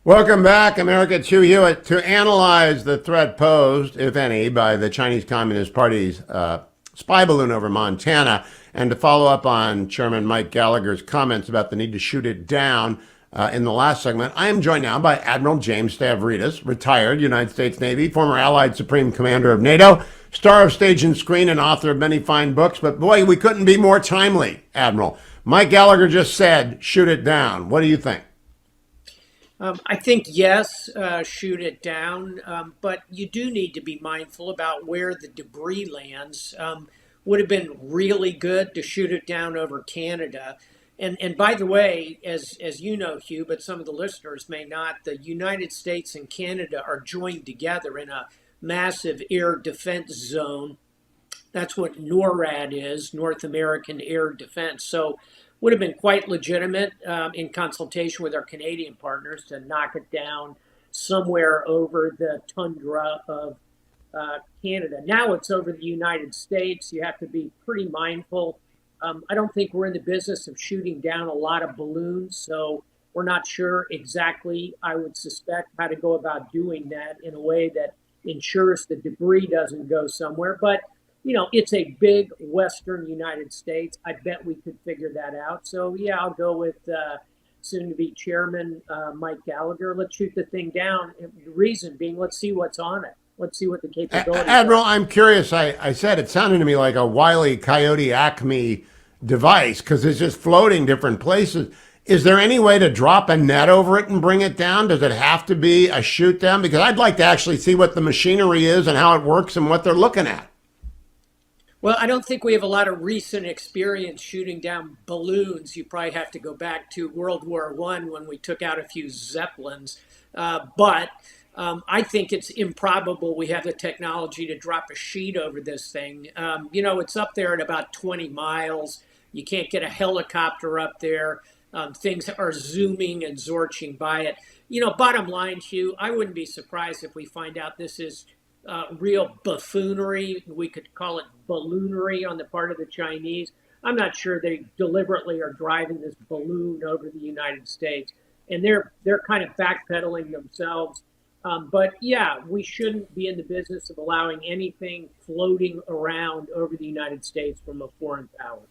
Welcome back, America. It's Hugh to analyze the threat posed, if any, by the Chinese Communist Party's spy balloon over Montana, and to follow up on Chairman Mike Gallagher's comments about the need to shoot it down in the last segment. I am joined now by Admiral James Stavridis, retired United States Navy, former Allied Supreme Commander of NATO, star of stage and screen, and author of many fine books. But boy, we couldn't be more timely, Admiral. Mike Gallagher just said, shoot it down. What do you think? I think yes, shoot it down, but you do need to be mindful about where the debris lands. Would have been really good to shoot it down over Canada. And by the way, as you know, Hugh, but some of the listeners may not, the United States and Canada are joined together in a massive air defense zone. That's what NORAD is, North American Air Defense. So would have been quite legitimate in consultation with our Canadian partners to knock it down somewhere over the tundra of Canada. Now it's over the United States. You have to be pretty mindful. I don't think we're in the business of shooting down a lot of balloons, so we're not sure exactly, I would suspect, how to go about doing that in a way that ensures the debris doesn't go somewhere. But it's a big Western United States. I bet we could figure that out. So, yeah, I'll go with soon to be Chairman Mike Gallagher. Let's shoot the thing down. The reason being, let's see what's on it. Let's see what the capabilities Admiral, are. I'm curious. I said it sounded to me like a Wile E. Coyote Acme device because it's just floating different places. Is there any way to drop a net over it and bring it down? Does it have to be a shoot down? Because I'd like to actually see what the machinery is and how it works and what they're looking at. Well, I don't think we have a lot of recent experience shooting down balloons. You probably have to go back to World War I when we took out a few Zeppelins. But I think it's improbable we have the technology to drop a sheet over this thing. It's up there at about 20 miles. You can't get a helicopter up there. Things are zooming and zorching by it. Bottom line, Hugh, I wouldn't be surprised if we find out this is real buffoonery. We could call it balloonery on the part of the Chinese. I'm not sure they deliberately are driving this balloon over the United States, and they're kind of backpedaling themselves. But yeah, we shouldn't be in the business of allowing anything floating around over the United States from a foreign power.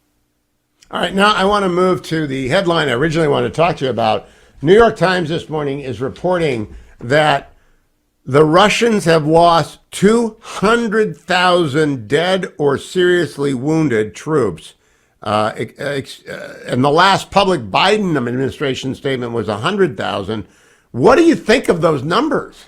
All right, now I want to move to the headline I originally wanted to talk to you about. New York Times this morning is reporting that the Russians have lost 200,000 dead or seriously wounded troops. And the last public Biden administration statement was 100,000. What do you think of those numbers?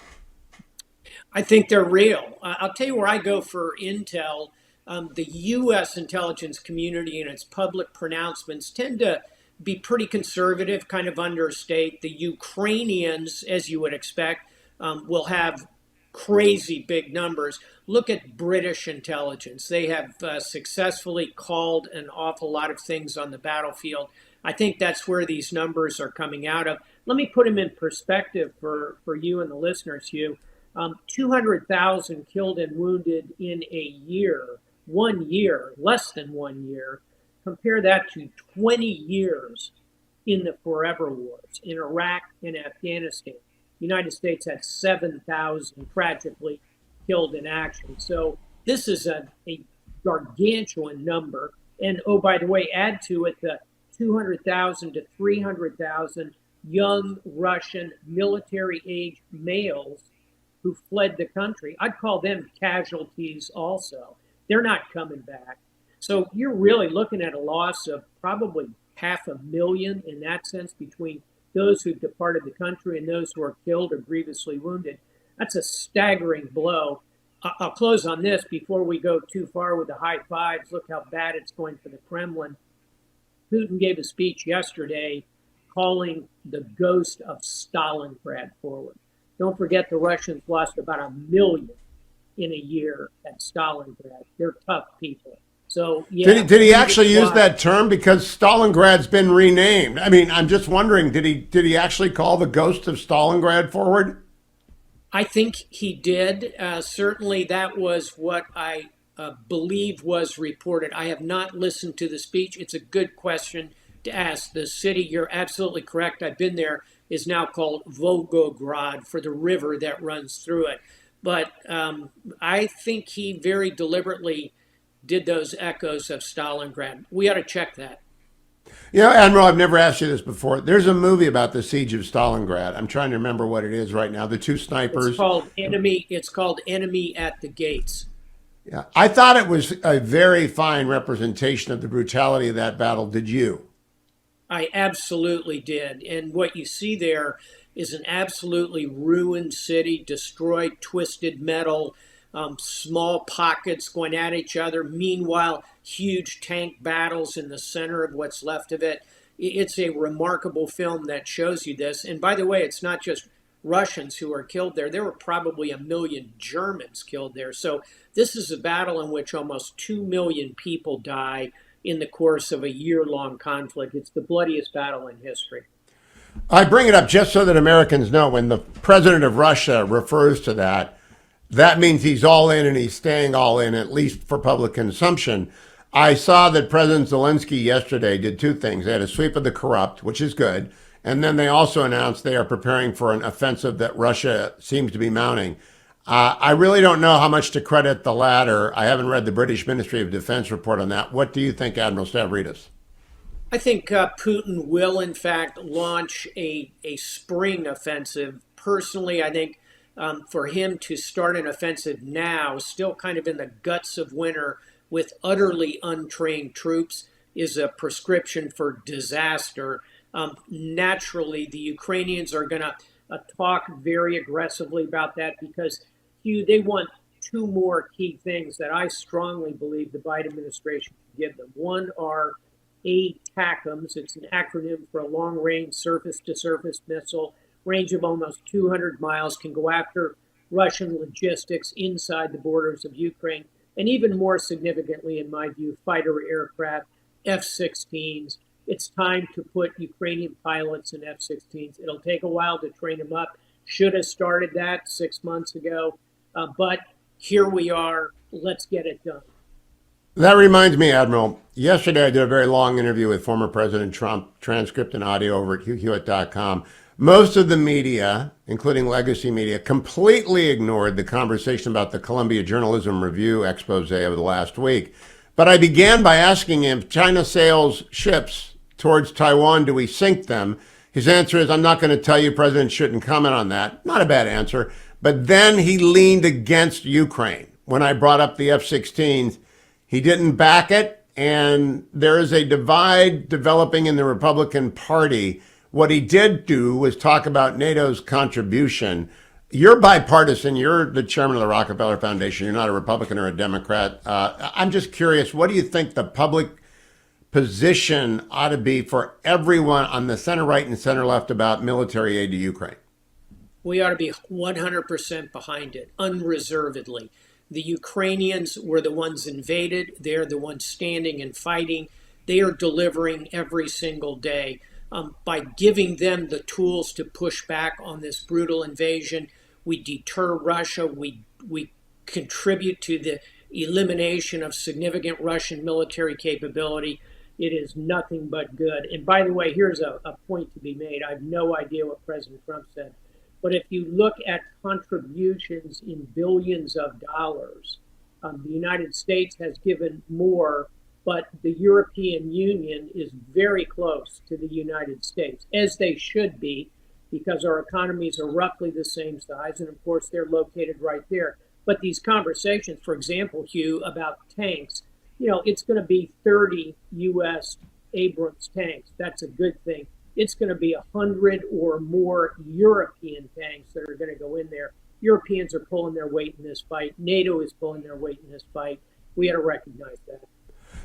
I think they're real. I'll tell you where I go for intel. The U.S. intelligence community and its public pronouncements tend to be pretty conservative, kind of understate. The Ukrainians, as you would expect, will have crazy big numbers. Look at British intelligence. They have successfully called an awful lot of things on the battlefield. I think that's where these numbers are coming out of. Let me put them in perspective for you and the listeners, Hugh. 200,000 killed and wounded in a year, 1 year, less than 1 year. Compare that to 20 years in the forever wars in Iraq and Afghanistan. The United States had 7,000 tragically killed in action. So this is a gargantuan number. And oh, by the way, add to it the 200,000 to 300,000 young Russian military age males who fled the country. I'd call them casualties also. They're not coming back. So you're really looking at a loss of probably 500,000 in that sense between those who departed the country and those who are killed or grievously wounded. That's a staggering blow. I'll close on this before we go too far with the high fives. Look how bad it's going for the Kremlin. Putin gave a speech yesterday calling the ghost of Stalingrad forward. Don't forget the Russians lost about 1 million in a year at Stalingrad. They're tough people. So yeah, Did he actually use that term? Because Stalingrad's been renamed. I mean, I'm just wondering, did he actually call the ghost of Stalingrad forward? I think he did. Certainly, that was what I believe was reported. I have not listened to the speech. It's a good question to ask the city. You're absolutely correct. I've been there is now called Volgograd for the river that runs through it. But I think he very deliberately did those echoes of Stalingrad. We ought to check that. You know, Admiral, I've never asked you this before. There's a movie about the siege of Stalingrad. I'm trying to remember what it is right now. The two It's snipers. called Enemy. It's called Enemy at the Gates. Yeah, I thought it was a very fine representation of the brutality of that battle. Did you? I absolutely did. And what you see there is an absolutely ruined city, destroyed, twisted metal, small pockets going at each other. Meanwhile, huge tank battles in the center of what's left of it. It's a remarkable film that shows you this. And by the way, it's not just Russians who are killed there. There were probably 1 million Germans killed there. So this is a battle in which almost 2 million people die in the course of a year-long conflict. It's the bloodiest battle in history. I bring it up just so that Americans know when the president of Russia refers to that, that means he's all in and he's staying all in, at least for public consumption. I saw that President Zelensky yesterday did two things. They had a sweep of the corrupt, which is good. And then they also announced they are preparing for an offensive that Russia seems to be mounting. I really don't know how much to credit the latter. I haven't read the British Ministry of Defense report on that. What do you think, Admiral Stavridis? I think Putin will, in fact, launch a spring offensive. Personally, I think for him to start an offensive now, still kind of in the guts of winter with utterly untrained troops, is a prescription for disaster. Naturally, the Ukrainians are going to talk very aggressively about that because, Hugh, they want two more key things that I strongly believe the Biden administration should give them. One are ATACMS. It's an acronym for a long-range surface-to-surface missile, range of almost 200 miles, can go after Russian logistics inside the borders of Ukraine, and even more significantly, in my view, fighter aircraft, F-16s. It's time to put Ukrainian pilots in F-16s. It'll take a while to train them up. Should have started that 6 months ago, but here we are. Let's get it done. That reminds me, Admiral, yesterday I did a very long interview with former President Trump, transcript and audio over at HughHewitt.com. Most of the media, including legacy media, completely ignored the conversation about the Columbia Journalism Review expose of the last week. But I began by asking him, if China sails ships towards Taiwan, do we sink them? His answer is, I'm not going to tell you, President shouldn't comment on that. Not a bad answer. But then he leaned against Ukraine. When I brought up the F-16s, he didn't back it, and there is a divide developing in the Republican Party. What he did do was talk about NATO's contribution. You're bipartisan. You're the chairman of the Rockefeller Foundation. You're not a Republican or a Democrat. I'm just curious, what do you think the public position ought to be for everyone on the center right and center left about military aid to Ukraine? We ought to be 100% behind it, unreservedly. The Ukrainians were the ones invaded. They're the ones standing and fighting. They are delivering every single day. By giving them the tools to push back on this brutal invasion, we deter Russia. We contribute to the elimination of significant Russian military capability. It is nothing but good. And by the way, here's a point to be made. I have no idea what President Trump said. But if you look at contributions in billions of dollars, the United States has given more, but the European Union is very close to the United States, as they should be, because our economies are roughly the same size, and of course they're located right there. But these conversations, for example, Hugh, about tanks, it's going to be 30 U.S. Abrams tanks. That's a good thing. It's going to be 100 or more European tanks that are going to go in there. Europeans are pulling their weight in this fight. NATO is pulling their weight in this fight. We had to recognize that.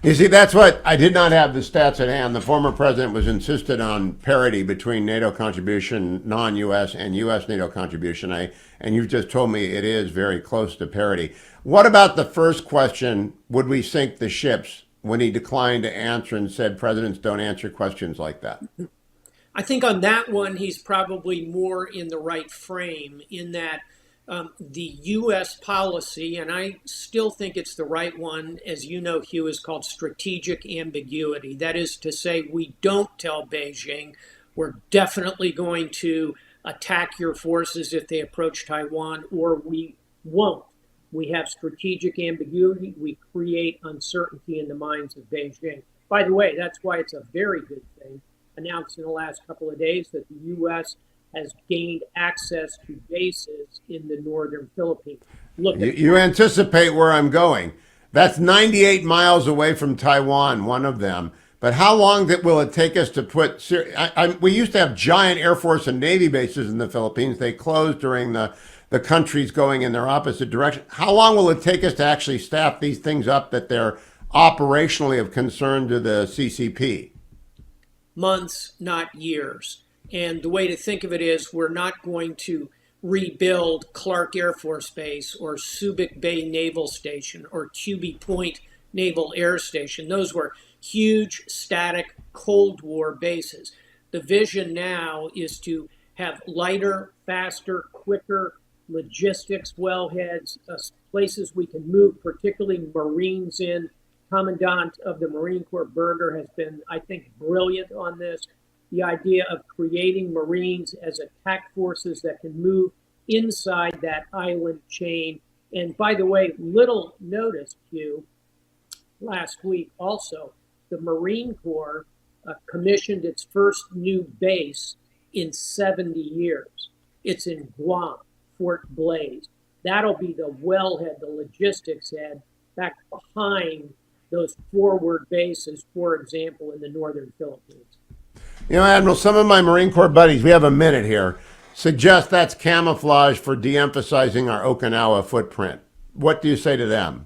You see, that's what I did not have the stats at hand. The former president was insisted on parity between NATO contribution, non-U.S., and U.S. NATO contribution. And you've just told me it is very close to parity. What about the first question, would we sink the ships, when he declined to answer and said presidents don't answer questions like that? I think on that one, he's probably more in the right frame in that the U.S. policy, and I still think it's the right one, as you know, Hugh, is called strategic ambiguity. That is to say, we don't tell Beijing We're definitely going to attack your forces if they approach Taiwan, or we won't. We have strategic ambiguity. We create uncertainty in the minds of Beijing. By the way, that's why it's a very good thing, announced in the last couple of days, that the U.S. has gained access to bases in the northern Philippines. Look, You anticipate where I'm going. That's 98 miles away from Taiwan, one of them. But how long will it take us to put? We used to have giant Air Force and Navy bases in the Philippines. They closed during the countries going in their opposite direction. How long will it take us to actually staff these things up that they're operationally of concern to the CCP? months, not years. And the way to think of it is we're not going to rebuild Clark Air Force Base or Subic Bay Naval Station or QB Point Naval Air Station. Those were huge, static Cold War bases. The vision now is to have lighter, faster, quicker logistics wellheads, places we can move, particularly Marines in. Commandant of the Marine Corps Berger has been, I think, brilliant on this. The idea of creating Marines as attack forces that can move inside that island chain. And by the way, little notice, Hugh, last week also, the Marine Corps commissioned its first new base in 70 years. It's in Guam, Fort Blaze. That'll be the wellhead, the logistics head, back behind those forward bases, for example, in the northern Philippines. You know, Admiral, some of my Marine Corps buddies, we have a minute here, suggest that's camouflage for de-emphasizing our Okinawa footprint. What do you say to them?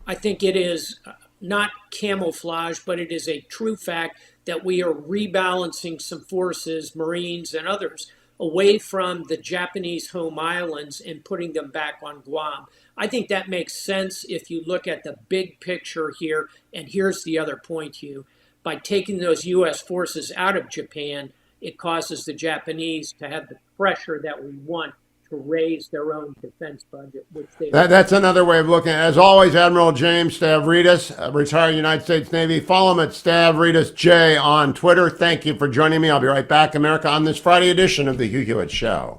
I think it is not camouflage, but it is a true fact that we are rebalancing some forces, Marines and others, away from the Japanese home islands and putting them back on Guam. I think that makes sense if you look at the big picture here. And here's the other point, Hugh. By taking those U.S. forces out of Japan, it causes the Japanese to have the pressure that we want to raise their own defense budget, which they That's another way of looking at it. As always, Admiral James Stavridis, retired United States Navy. Follow him at Stavridis J on Twitter. Thank you for joining me. I'll be right back, America, on this Friday edition of the Hugh Hewitt Show.